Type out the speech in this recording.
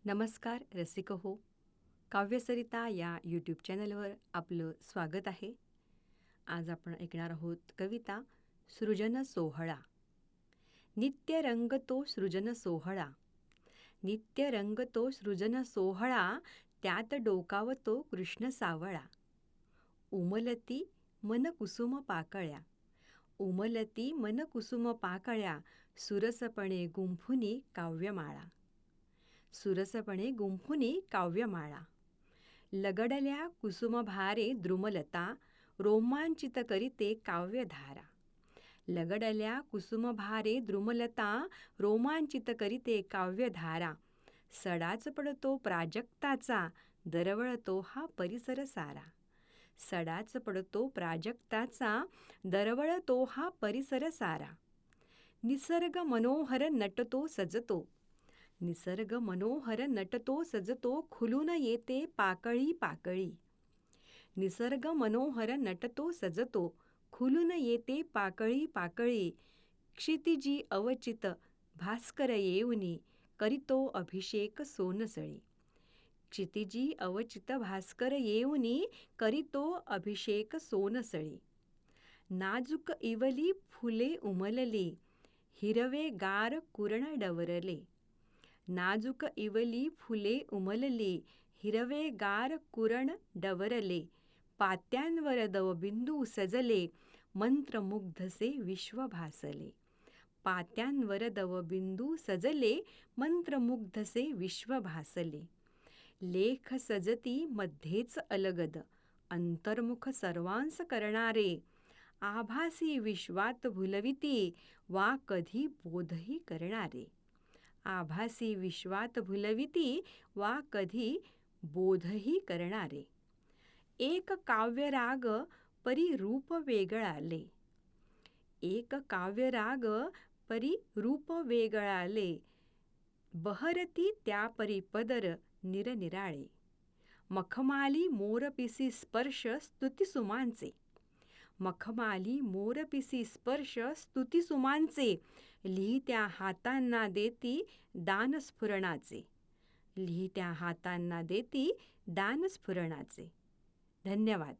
नमस्कार रसिक हो. काव्यसरिता या यूट्यूब चॅनलवर आपलं स्वागत आहे. आज आपण ऐकणार आहोत कविता सृजन सोहळा. नित्य रंगतो सृजन सोहळा, नित्य रंगतो सृजन सोहळा, त्यात डोकावतो कृष्ण सावळा. उमलती मन कुसुम पाकळ्या, उमलती मन कुसुम पाकळ्या, सुरसपणे गुंफुनी काव्यमाळा, सुरसपणे गुंफुनी काव्यमाळा. लगडल्या कुसुमभारे द्रुमलता, रोमांचित करीते काव्यधारा. लगडल्या कुसुमभारे द्रुमलता, रोमांचित करीते काव्यधारा. सडाच पडतो प्राजक्ताचा, दरवळतो हा परिसर सारा. सडाच पडतो प्राजक्ताचा, दरवळतो हा परिसर सारा. निसर्ग मनोहर नटतो सजतो, निसर्ग मनोहर नटतो सजतो, खुलून येते पाकळी पाकळी. निसर्ग मनोहर नटतो सजतो, खुलून येते पाकळी पाकळी. क्षितिजी अवचित भास्कर येऊनी, करीतो अभिषेक सोनसळी. क्षितिजी अवचित भास्कर येऊनी, करीतो अभिषेक सोनसळी. नाजूक इवली फुले उमलली, हिरवे गार कुरण डवरले. नाजूक इवली फुले उमलली, हिरवे गार कुरण डवरले. पात्यांवर दवबिंदू सजले, मंत्रमुग्धसे विश्व भासले. पात्यांवर दवबिंदू सजले, मंत्रमुग्धसे विश्व भासले. लेख सजती मध्येच अलगद, अंतर्मुख सर्वांस करणारे. आभासी विश्वात भुलविती, वा कधी बोधही करणारे. आभासी विश्वात भुलविती, वा कधी बोधही करणारे. एक काव्यराग परी रूप वेगळाले, एक काव्यराग परी रूप वेगळाले. बहरती त्या परी पदर निरनिराळे. मखमाली मोरपिसी स्पर्श स्तुतिसुमांचे, मखमाली मोरपिसी स्पर्श स्तुतिसुमांचे. लिहित्या हातांना देती दान स्फुरणाचे, लिहित्या हातांना देती दान स्फुरणाचे. धन्यवाद.